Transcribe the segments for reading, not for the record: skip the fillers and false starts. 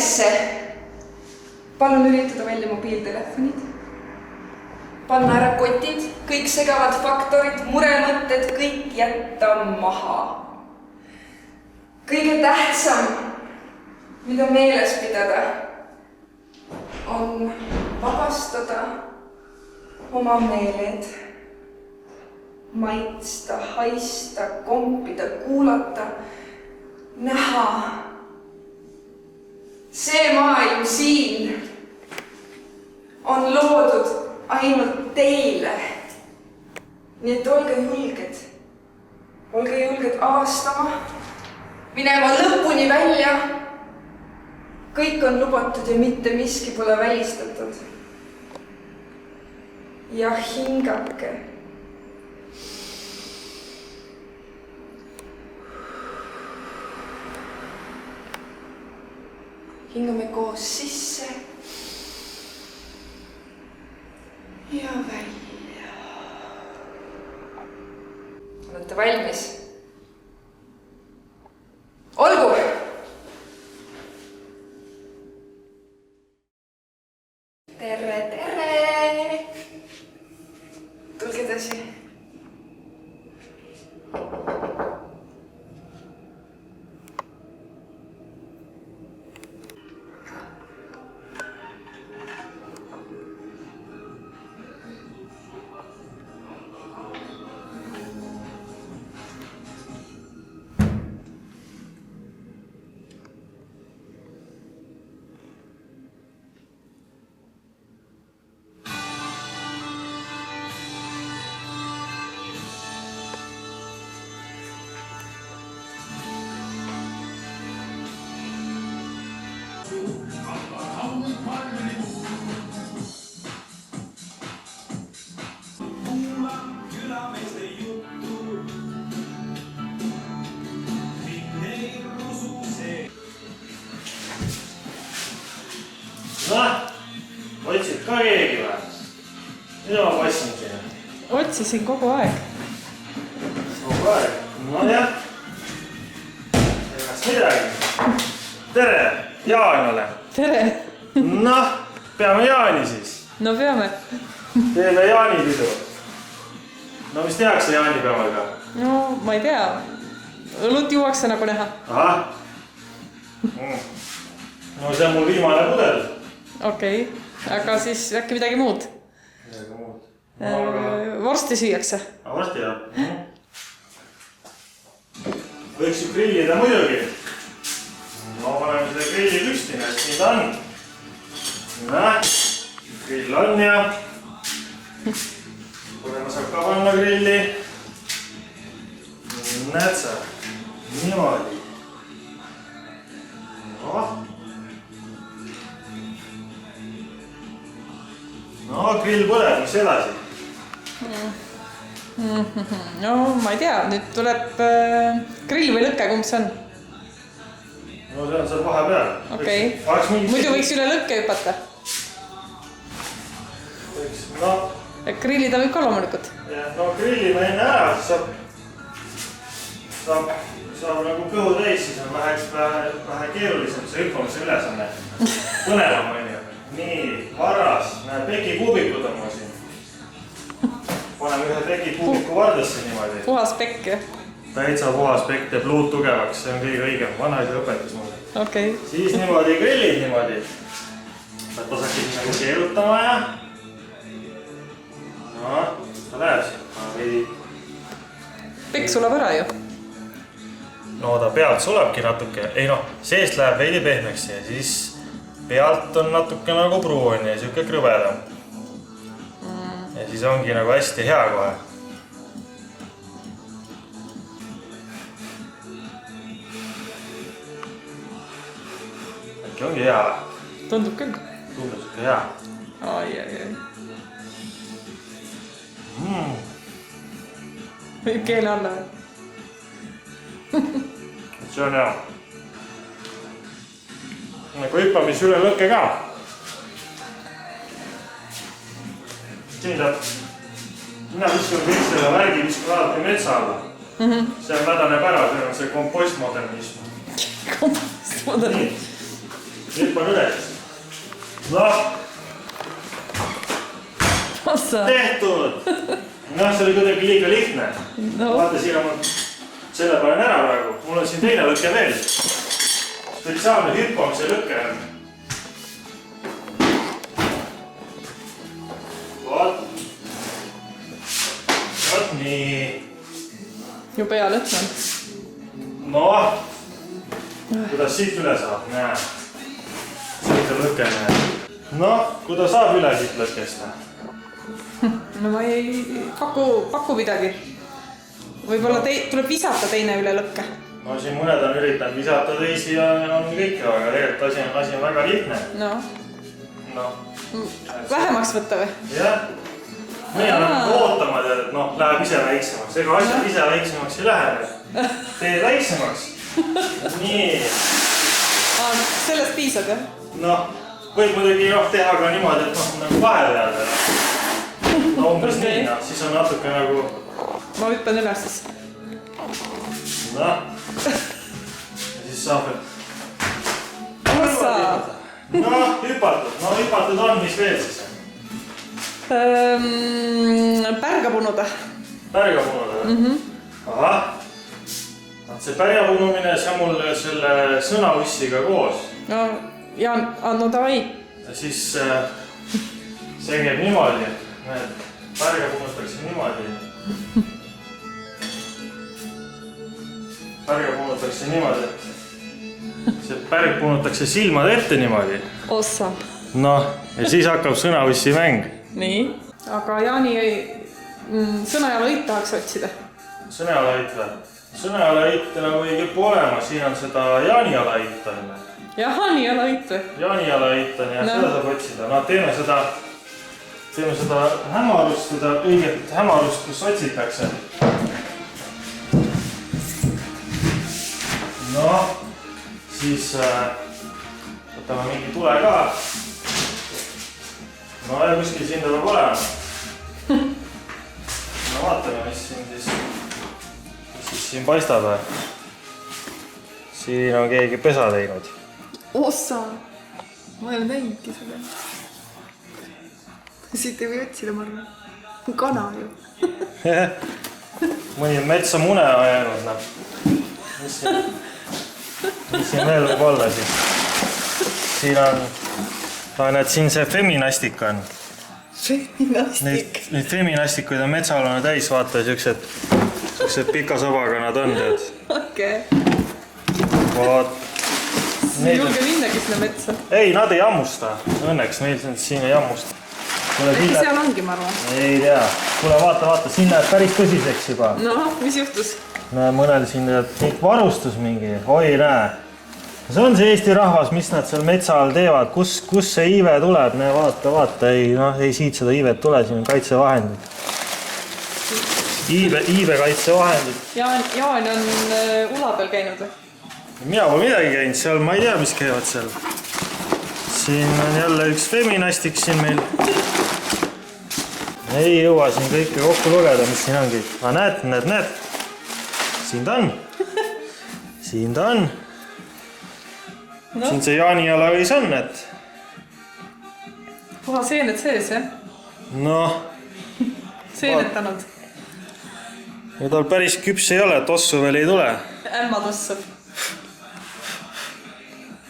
ülesse. Palun lülitada välja mobiiltelefonid. Panna ära kotid, kõik segavad faktorid, muremõtted, kõik jätta maha. Kõige tähtsam, mida meeles pidada, on vabastada oma meeled. Maitsta, haista, kompida, kuulata, näha. See maailm siin on loodud ainult teile. Nii et olge julged. Olge julged avastama, minema lõpuni välja. Kõik on lubatud ja mitte miski pole välistatud. Ja hingake. Hingame koos sisse ja välja. Olete valmis? Olgu! Tere, tere! Tulge edasi. Otsid ka keegi või? Mida ma passin siin? Otsisin kogu aeg. Kogu aeg? No jah. Egas midagi. Tere! Jaan olen. Tere! Noh, peame Jaani siis. No peame. Teeme jaanipidu. No mis tehakse jaanipäevaga? No ma ei tea. Õlut juuakse nagu näha. Ahah. No see on mul viimane pudel. Okei, aga siis äkki midagi muud? Midagi muud. Vorsti süüakse. Vorsti jah. Võiks ju grillida muidugi. No paneme seda grilli püsti, näest nii ta on. Näh, grill on ja Põlema saab ka panna grilli. Näed sa, niimoodi. No grill põleb, mis edasi? No ma ei tea, nüüd tuleb grill või lõkke, kumb see on? No see on seal vahepeal. Okei, muidu võiks üle lõkke hüpata. Võiks, no. Grillida võib ka loomulikult. No grillime enne ära, siis saab nagu kõhu täis, siis on vähe keerulisem see hüppamise ülesanne. Põnevam on ju. Nii, varras, näe, pekikuubikud on ma siin. Paneme ühe pekikuubiku vardasse niimoodi. Puhas pekk ju. Täitsa puhas pekk teeb luud tugevaks, see on kõige õigem. Vanaisa õpetas mulle. Okei. Siis niimoodi grillid niimoodi. Pead tasakid nagu keerutama ja... No, ta läheb siin. Pekk sulab ära ju. No ta pealt sulabki natuke. Ei noh, seest läheb veidi pehmeks ja siis pealt on natuke nagu pruun ja siuke krõbedam. Ja siis ongi nagu hästi hea kohe. Äkki ongi hea? Tundub küll. Tundub siuke hea. Ai. Võib keele alla või? See on hea. Nagu hüppamis üle lõkke ka. Tähendab, mina viskan kõik selle värgi, viskan alati metsa alla. See on mädaneb ära, see on see kompostmodernism. Kompostmodernism. hüppan üles. Noh, tehtud. Noh, see oli kuidagi liiga lihtne. Vaata, siin on selle panen ära praegu. Mul on siin teine lõke veel. Spetsiaalne hüppamise lõke. Vaat nii. Ju pea lõtn on. Noh, kuidas siit üle saab, näe. Selline lõke, näe. Noh, kuidas saab üle siit lõkest? No ma ei paku midagi. Võib-olla tuleb visata teine üle lõkke. No siin mõned on üritanud visata teisi ja on kõik, aga tegelikult asi on väga lihtne. No. Noh. Vähemaks võtta või? Jah. Meie on ootama tead, et noh, läheb ise väiksemaks. Ega asjad ise väiksemaks ei lähe. Teed väiksemaks. Nii. Sellest piisab, jah? Noh, võib muidugi teha ka niimoodi, et noh, nagu vahepeal. No umbes nii, siis on natuke nagu... Ma hüppan üles siis. Noh. Ja siis saab, et... Noh, hüpatud. No hüpatud on, mis veel siis? Pärga punuda. Pärga punuda? Ahah. See pärga punumine, see on mul selle sõnaussiga koos. No, no davai. Ja siis see käib niimoodi. Pärga punutakse niimoodi. Pärga punutakse niimoodi, et see pärg punutakse silmad ette niimoodi. Ossa. Noh, ja siis hakkab sõnaussi mäng. Nii. Aga Jaani sõnajalõit tahaks otsida. Sõnajalõit või? Sõnajalõit nagu ei kipu olema, siin on seda jaanijalõit on. Jaanijalõit või? Jaanijalõit on ja seda saab otsida. No teeme seda hämarust, seda õiget hämarust, kus otsitakse. Noh, siis võtame mingi tule ka. No ja kuskil siin ta peab olema. No vaatame, mis siin paistab. Siin on keegi pesa teinud. Ossa! Ma ei ole näinudki seda. Siit ei või otsida, ma arvan. Kana ju. Mõni metsa mune on jäänud, noh. Mis siin veel võib olla siis? Siin on... Näed, siin see feminastik on. Feminastik? Neid feminastikuid on metsalune täis, vaata, siuksed pika sobaga nad on, tead. Okei. Vaat. Ei julge minnagi sinna metsa. Ei, nad ei ammusta. Õnneks meil siin ei ammusta. Äkki seal ongi, ma arvan? Ei tea. Kuule, vaata, siin läheb päris tõsiseks juba. No, mis juhtus? Näe, mõnel siin kõik varustus mingi. Oi, näe. See on see Eesti rahvas, mis nad seal metsa all teevad. Kus see iive tuleb? Näe, vaata. Ei siit seda iivet tule, siin on kaitsevahendid. Iive kaitsevahendid. Jaan on ula peal käinud või? Mina pole midagi käinud seal, ma ei tea, mis käivad seal. Siin on jälle üks feminastik siin meil. Ei jõua siin kõike kokku lugeda, mis siin ongi. Aga näed. Siin ta on. Siin ta on. Siin see jaanijalõis on, et... Puha seened sees, jah? Noh. Seenetanud. Ja tal päris küps ei ole, tossu veel ei tule. Ämma tossu.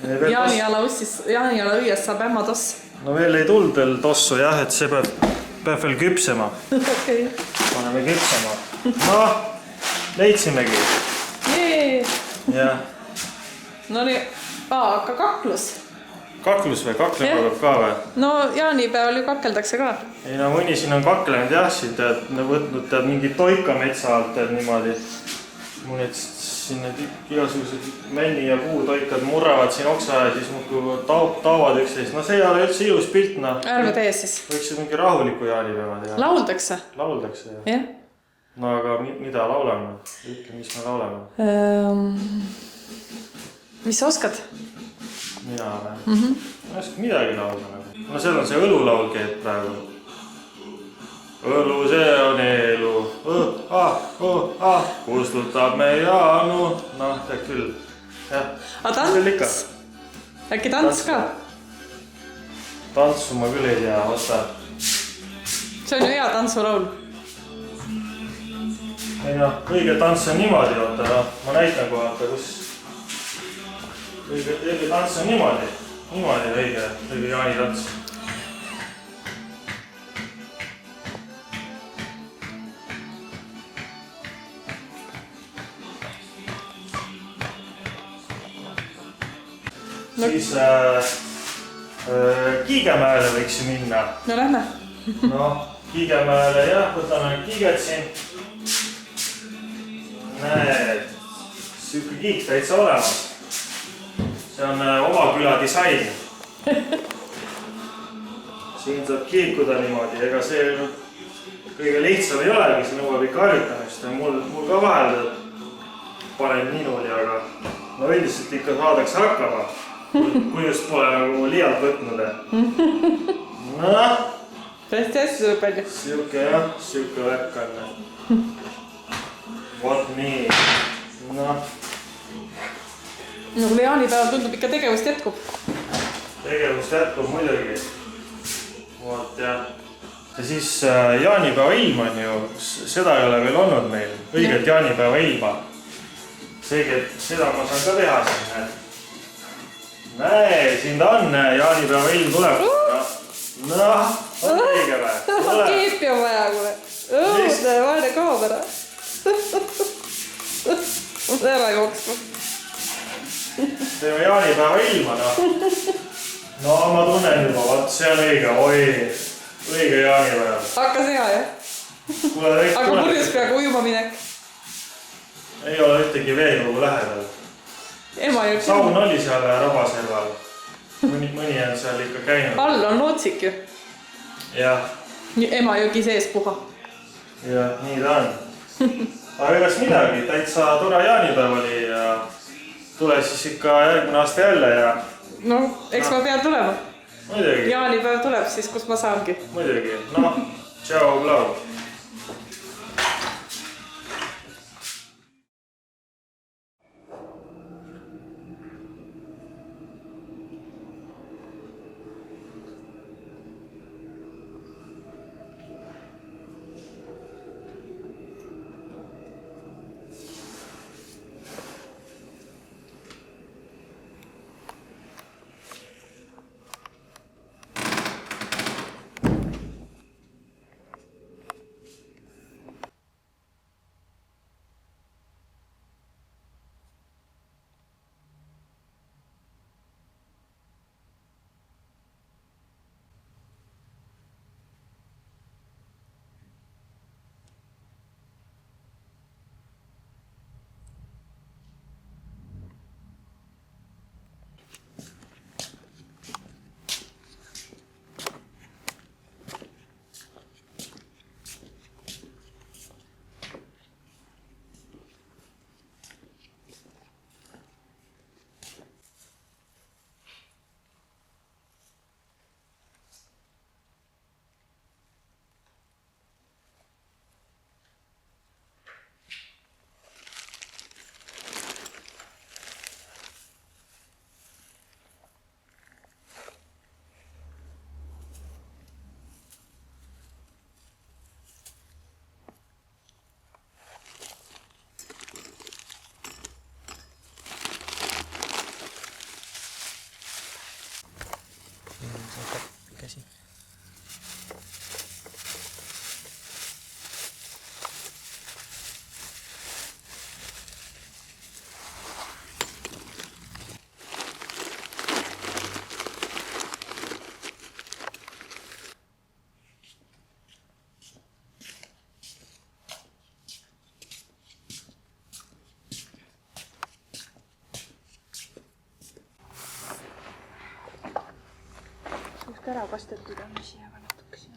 Jaanijala õies saab ämma toss. No veel ei tulnud veel tossu, jah, et see peab veel küpsema. Okei. Paneme küpsema. Noh, leidsimegi. Jee! Jah. No nii, aga kaklus. Kaklus või? Kaklema peab ka või? No jaanipäeval ju kakeldakse ka. Ei no mõni siin on kaklenud jah, siin tead, võtnud tead mingi toika metsa alt tead niimoodi. Mul need siin need igasugused männi ja puutoikad murravad siin oksa ja siis muudkui taovad üksteist. No see ei ole üldse ilus pilt, noh. Ärme tee siis. Võiks ju mingi rahuliku jaanipäeva teha. Lauldakse? Lauldakse, jah. Jah. No aga mida laulame? Ütle, mis me laulame? Mis sa oskad? Mina või? Ma ei oska midagi laulda. No seal on see õlulaul käib praegu. Õlu, see on elu. Kustutab me jaanu. Noh, tead küll. Jah. A tants? Äkki tants ka? Tantsu ma küll ei tea, oota. See on ju hea tantsulaul. Ei no, õige tants on niimoodi, oota, no, ma näitan kohe, oota, kus. Õige tants on niimoodi. Niimoodi õige Jaani tants. No. Siis Kiigemäele võiks ju minna. No lähme. No, Kiigemäele jah, võtame kiiged siin. Näed, siuke kiik täitsa olemas. See on oma küla disain. Siin saab kiikuda niimoodi, ega see kõige lihtsam ei olegi, see nõuab ikka harjutamist. Mul ka vahel panen ninuli, aga no üldiselt ikka saadakse hakkama. Kui just pole nagu liialt võtnud. Noh. Tõesti hästi tuleb välja. Siuke jah, siuke värk on. Vot nii. Noh. No kui jaanipäeval tundub ikka tegevust jätkub. Tegevust jätkub muidugi. Vot jah. Ja siis jaanipäeva ilm on ju, seda ei ole veel olnud meil. Õigelt jaanipäeva ilma. Seegi, et seda ma saan ka teha siin. Näe, siin ta on, jaanipäeva ilm tuleb. Noh, on õige või? Keepi on vaja, kuule. Õudne, vaene kaamera. Ära jooksma. Teeme jaanipäeva ilma, noh. No ma tunnen juba, vaat see on õige, oi, õige jaanipäeva. Hakkas hea, jah? Aga purjus peaaegu ujuma minek. Ei ole ühtegi veekogu lähedal. Saun oli seal Rabaserval. Mõni on seal ikka käinud. All on lootsik ju. Jah. Emajõgi sees puha. Jah, nii ta on. Aga egas midagi, täitsa tore jaanipäev oli ja tule siis ikka järgmine aasta jälle ja... No, eks ma pean tulema. Muidugi. Jaanipäev tuleb siis, kus ma saangi. Muidugi. Noh, tšau, blau. Käsi. Ära kastetud on siia ka natukese.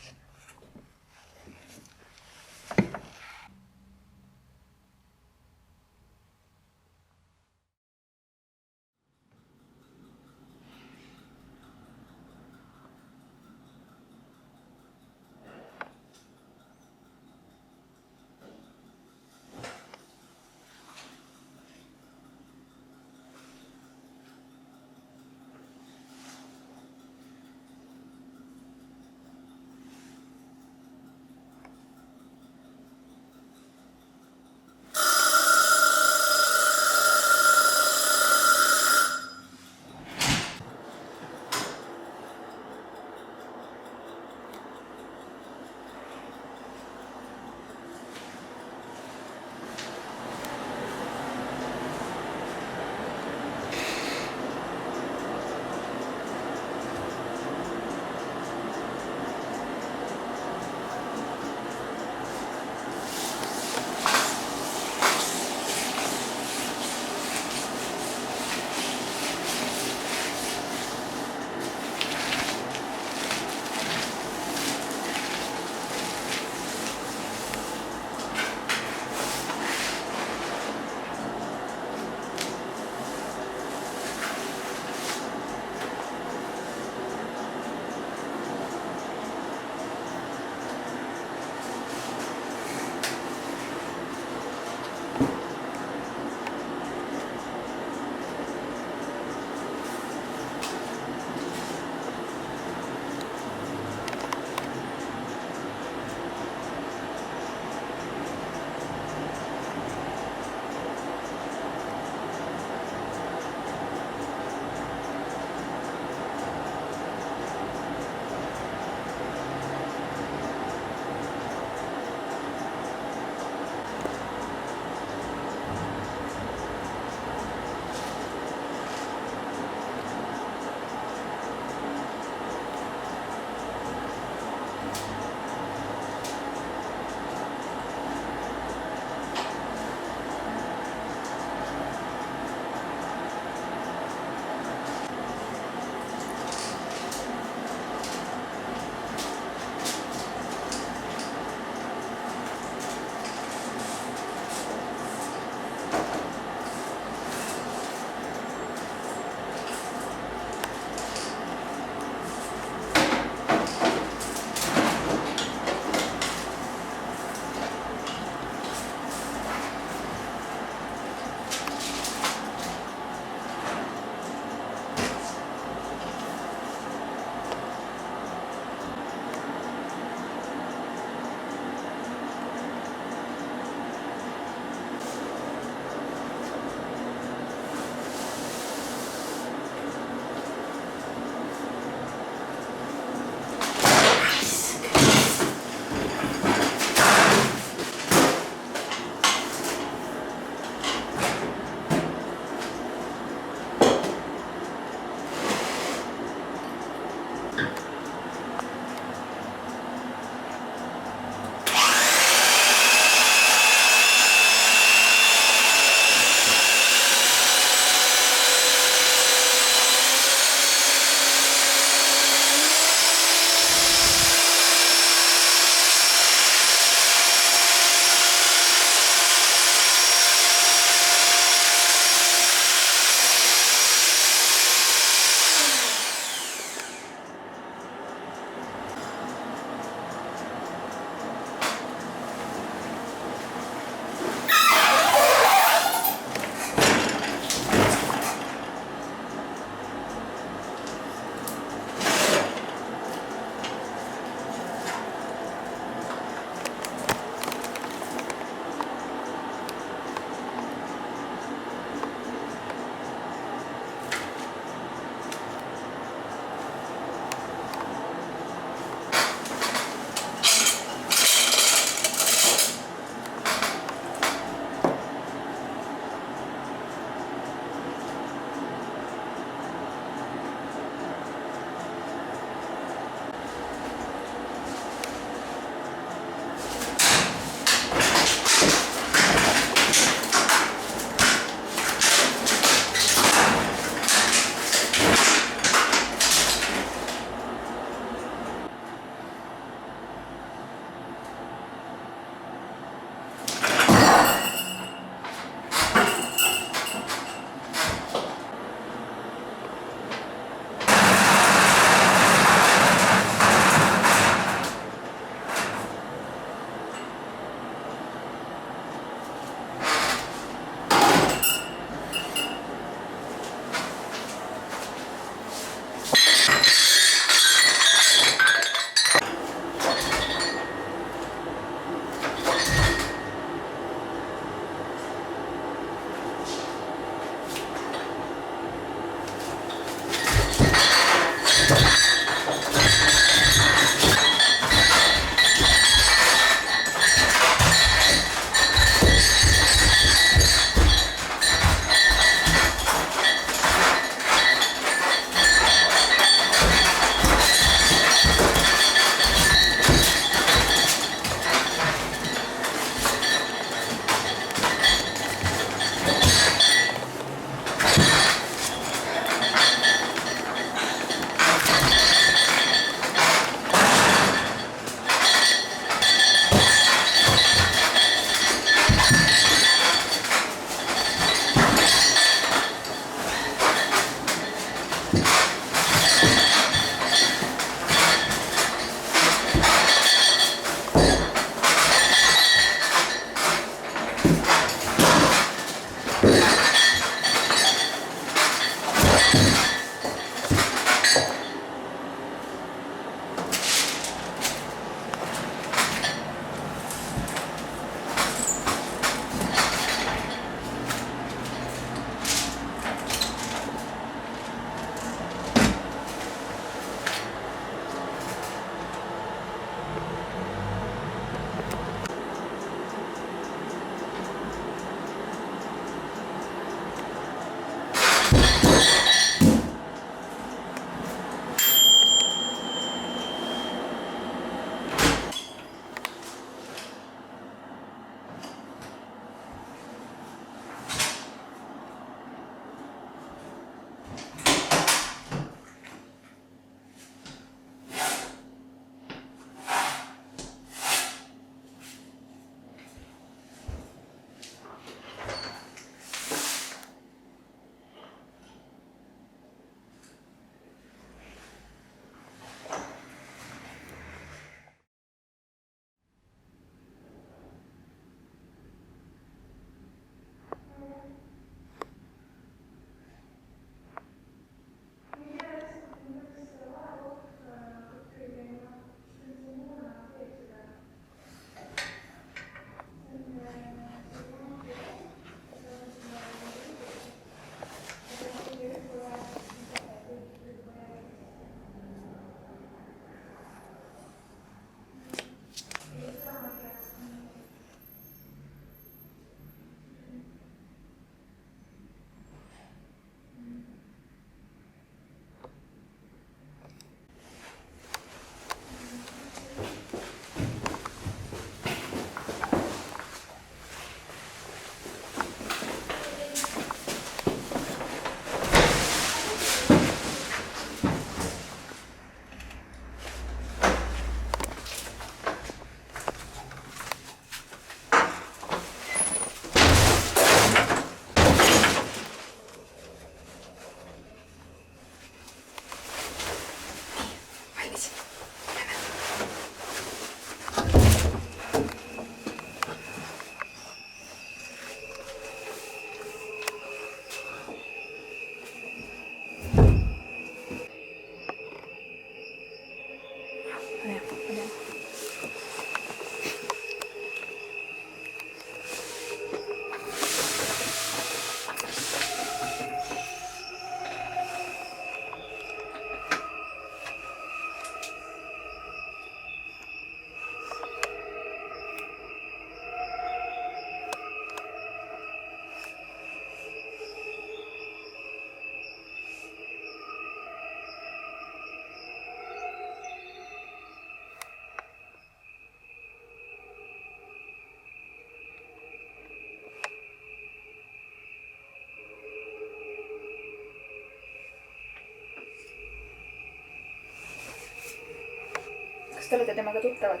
kas te olete temaga tuttavad?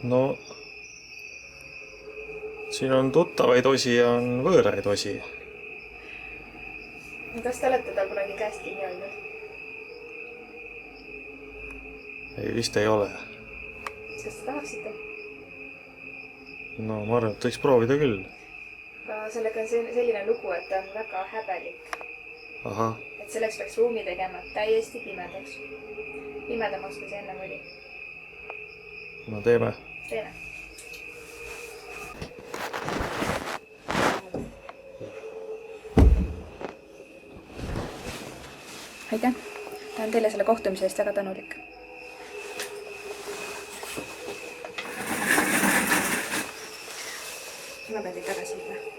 no siin on tuttavaid osi ja on võõraid osi. Kas te olete tal kunagi käest kinni hoidnud? ei, vist ei ole. Kas te tahaksite? no ma arvan, et võiks proovida küll. Aga sellega on selline lugu, et ta on väga häbelik. ahah, Et selleks peaks ruumi tegema täiesti pimedaks. Pimedamaks, kui see ennem oli. no teeme. Teeme. Aitäh. Ta on teile selle kohtumise eest väga tänulik. Ma pean teid tagasi viima.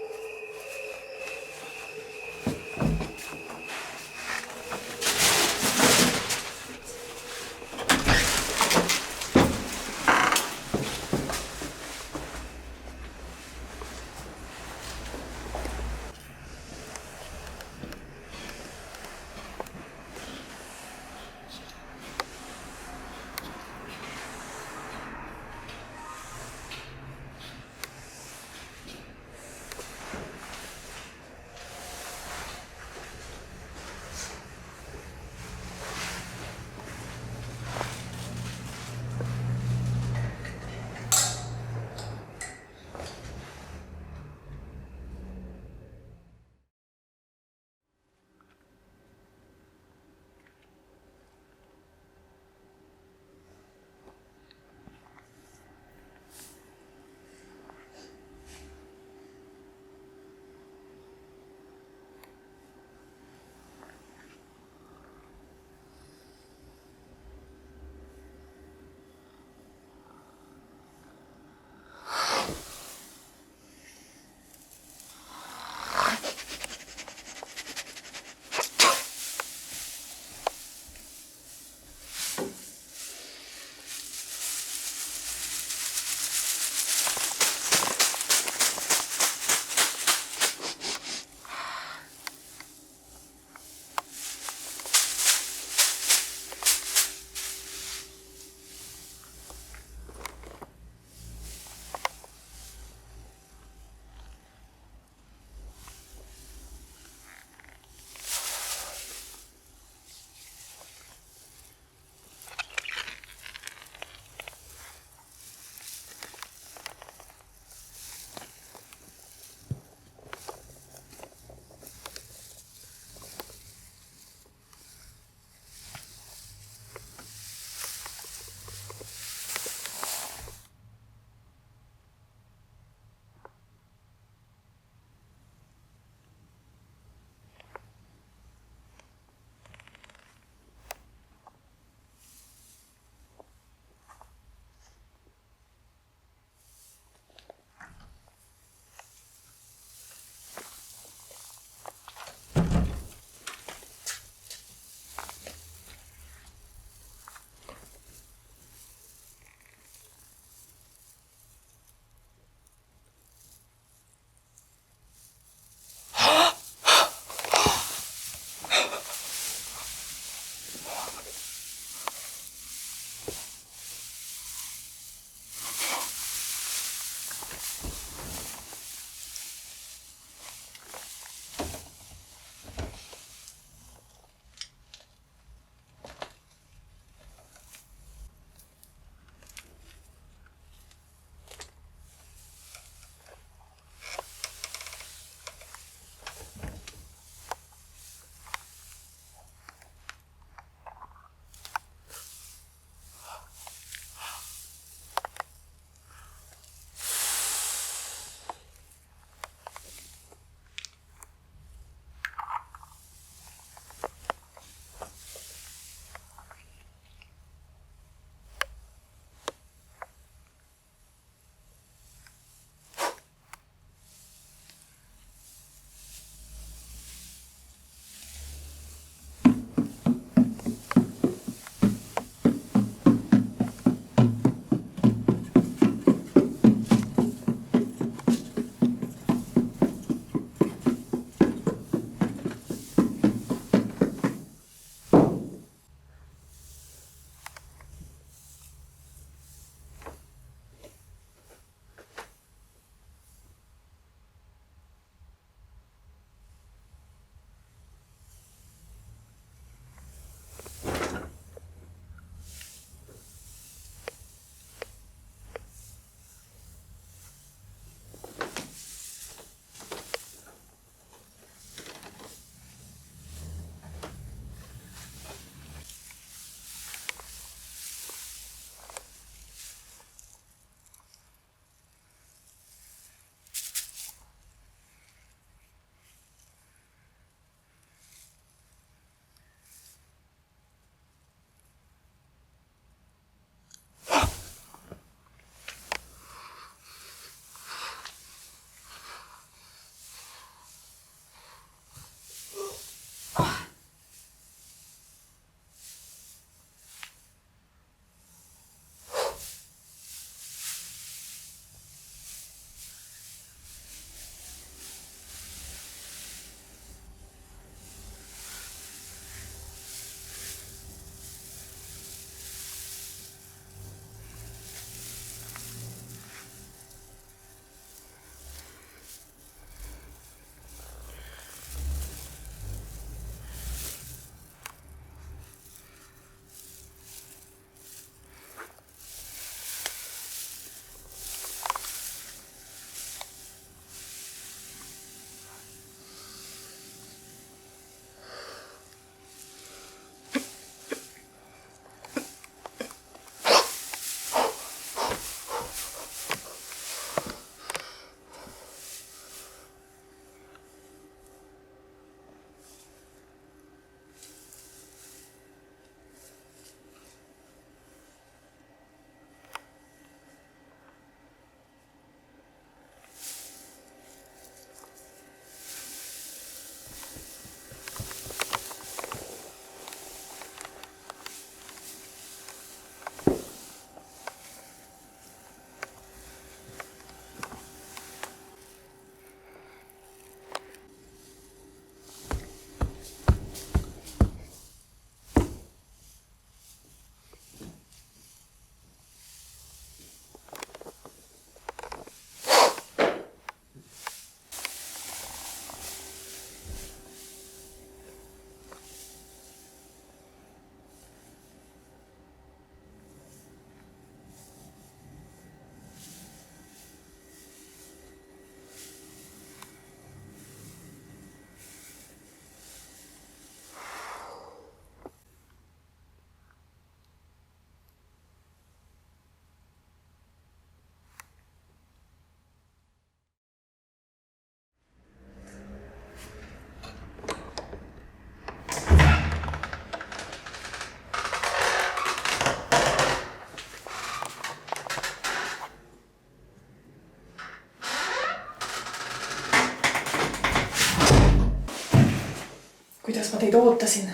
kuidas ma teid ootasin.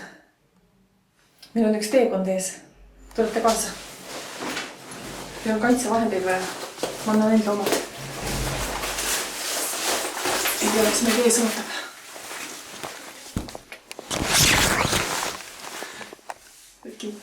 Meil on üks teekond ees. Tulete kaasa. Meil on kaitsevahendeid vaja. Ma annan enda omad. Ei tea, mis meid ees ootab. Võtki.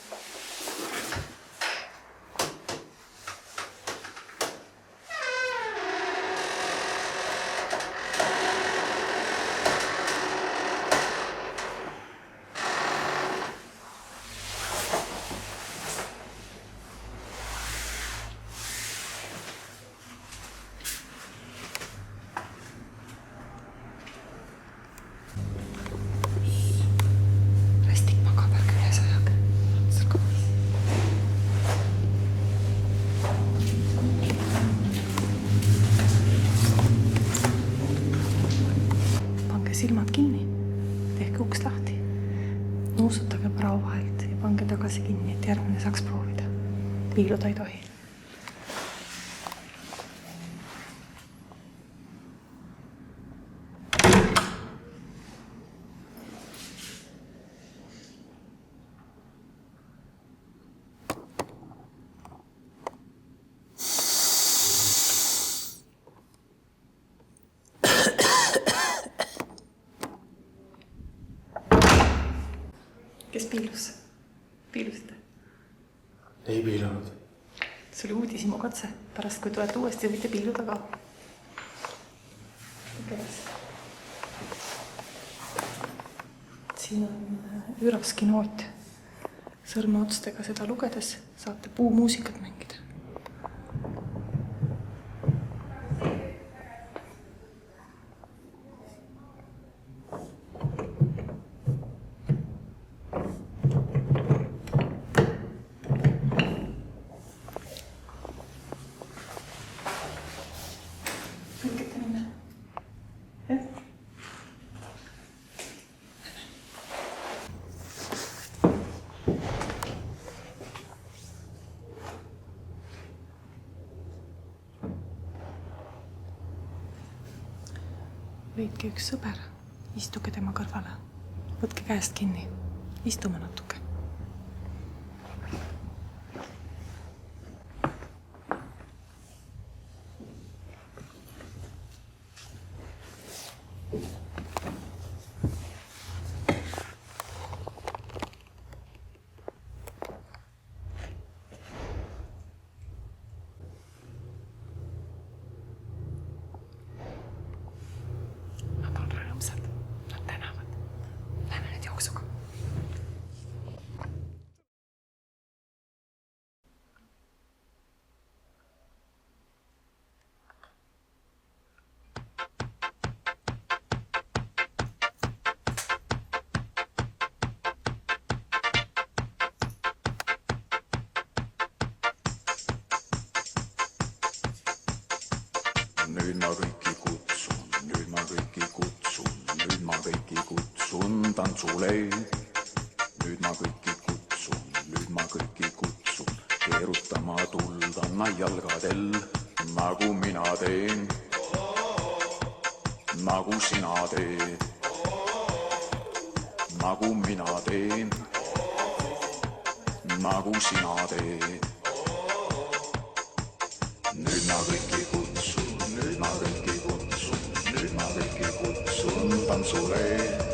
Silmad kinni, tehke uks lahti, nuusutage prao vahelt ja pange tagasi kinni, et järgmine saaks proovida. Piiluda ei tohi. Kes piilus? Piilusite? Ei piilunud. See oli uudisimu katse. Pärast, kui tulete uuesti, võite piiluda ka. Siin on üraski noot. Sõrmeotstega seda lugedes saate puumuusikat mängida. Leidke üks sõber, istuge tema kõrvale. Võtke käest kinni. Istume natuke. Nad tänavad. Lähme nüüd jooksuga. Nüüd ma kõiki kutsun, nüüd ma kõiki kutsun, nüüd ma kõiki kutsun tantsule. Nüüd ma kõiki kutsun, nüüd ma kõiki kutsun, keerutama tuldanna jalgadel, nagu mina teen, nagu sina teed, nagu mina teen, nagu sina teed. Nüüd ma kõiki kutsun, nüüd ma kõiki kutsun, nüüd ma kõiki kutsun tantsule.